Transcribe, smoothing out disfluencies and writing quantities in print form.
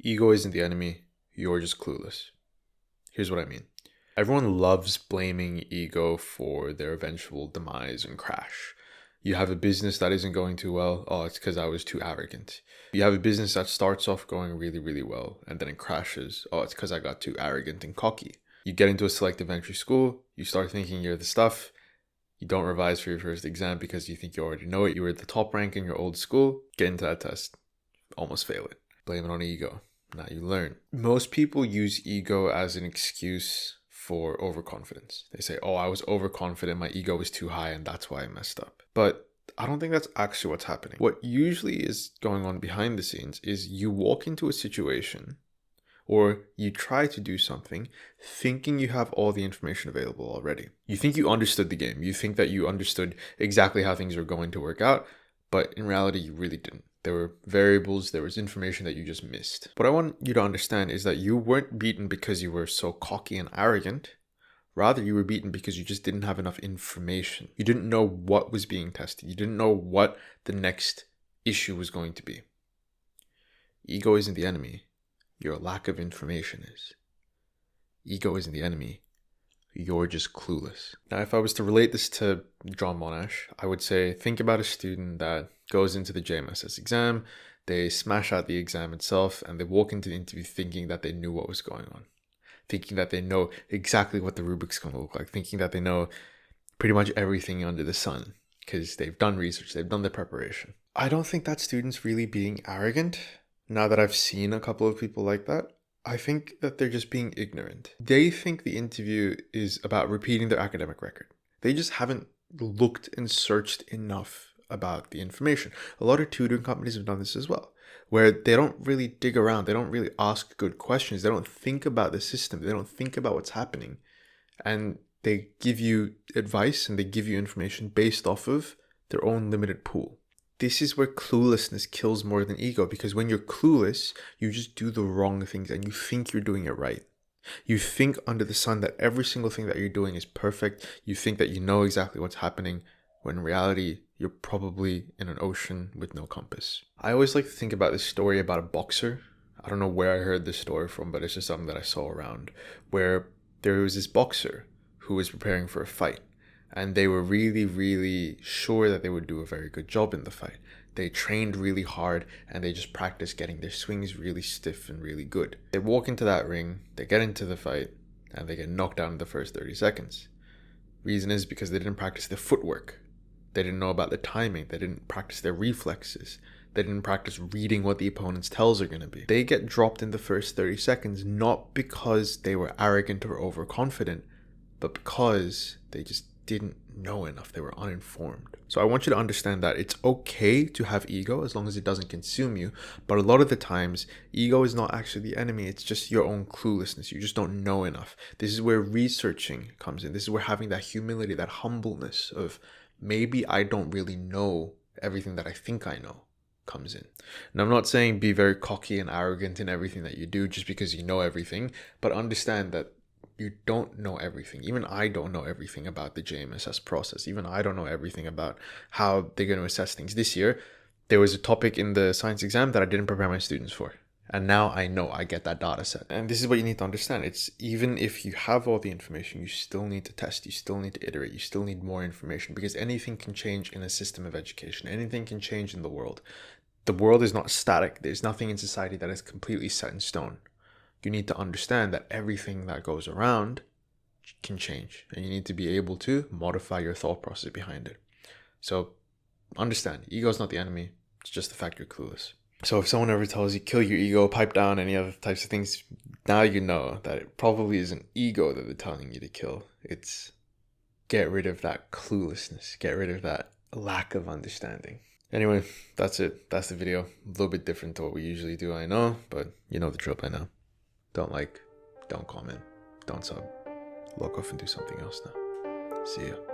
Ego isn't the enemy, you're just clueless. Here's what I mean. Everyone loves blaming ego for their eventual demise and crash. You have a business that isn't going too well. Oh, it's because I was too arrogant. You have a business that starts off going really, really well and then it crashes. Oh, it's because I got too arrogant and cocky. You get into a selective entry school, you start thinking you're the stuff. You don't revise for your first exam because you think you already know it. You were at the top rank in your old school, get into that test, almost fail it. Blame it on ego. Now you learn. Most people use ego as an excuse for overconfidence. They say, oh, I was overconfident, my ego was too high, and that's why I messed up. But I don't think that's actually what's happening. What usually is going on behind the scenes is you walk into a situation or you try to do something thinking you have all the information available already. You think you understood the game. You think that you understood exactly how things are going to work out, but in reality, you really didn't. There were variables, there was information that you just missed. What I want you to understand is that you weren't beaten because you were so cocky and arrogant. Rather, you were beaten because you just didn't have enough information. You didn't know what was being tested. You didn't know what the next issue was going to be. Ego isn't the enemy. Your lack of information is. Ego isn't the enemy. You're just clueless. Now, if I was to relate this to John Monash, I would say, think about a student that goes into the JMSS exam, they smash out the exam itself, and they walk into the interview thinking that they knew what was going on. Thinking that they know exactly what the rubric's going to look like. Thinking that they know pretty much everything under the sun because they've done research, they've done their preparation. I don't think that student's really being arrogant. Now that I've seen a couple of people like that, I think that they're just being ignorant. They think the interview is about repeating their academic record. They just haven't looked and searched enough about the information. A lot of tutoring companies have done this as well, where they don't really dig around. They don't really ask good questions. They don't think about the system. They don't think about what's happening. And they give you advice and they give you information based off of their own limited pool. This is where cluelessness kills more than ego, because when you're clueless, you just do the wrong things and you think you're doing it right. You think under the sun that every single thing that you're doing is perfect. You think that you know exactly what's happening, when in reality, you're probably in an ocean with no compass. I always like to think about this story about a boxer. I don't know where I heard this story from, but it's just something that I saw around, where there was this boxer who was preparing for a fight. And they were really, really sure that they would do a very good job in the fight. They trained really hard and they just practiced getting their swings really stiff and really good. They walk into that ring, they get into the fight, and they get knocked down in the first 30 seconds. Reason is because they didn't practice their footwork. They didn't know about the timing. They didn't practice their reflexes. They didn't practice reading what the opponent's tells are going to be. They get dropped in the first 30 seconds, not because they were arrogant or overconfident, but because they just didn't know enough. They were uninformed. So I want you to understand that it's okay to have ego as long as it doesn't consume you. But a lot of the times, ego is not actually the enemy. It's just your own cluelessness. You just don't know enough. This is where researching comes in. This is where having that humility, that humbleness of maybe I don't really know everything that I think I know comes in. And I'm not saying be very cocky and arrogant in everything that you do just because you know everything, but understand that you don't know everything. Even I don't know everything about the JMSS process. Even I don't know everything about how they're going to assess things. This year, there was a topic in the science exam that I didn't prepare my students for. And now I know, I get that data set. And this is what you need to understand. It's even if you have all the information, you still need to test, you still need to iterate, you still need more information, because anything can change in a system of education. Anything can change in the world. The world is not static. There's nothing in society that is completely set in stone. You need to understand that everything that goes around can change, and you need to be able to modify your thought process behind it. So understand, ego is not the enemy. It's just the fact you're clueless. So if someone ever tells you kill your ego, pipe down, any other types of things, now you know that it probably isn't ego that they're telling you to kill. It's get rid of that cluelessness, get rid of that lack of understanding. Anyway, that's it. That's the video. A little bit different to what we usually do, I know, but you know the drill by now. Don't like, don't comment, don't sub. Log off and do something else now. See ya.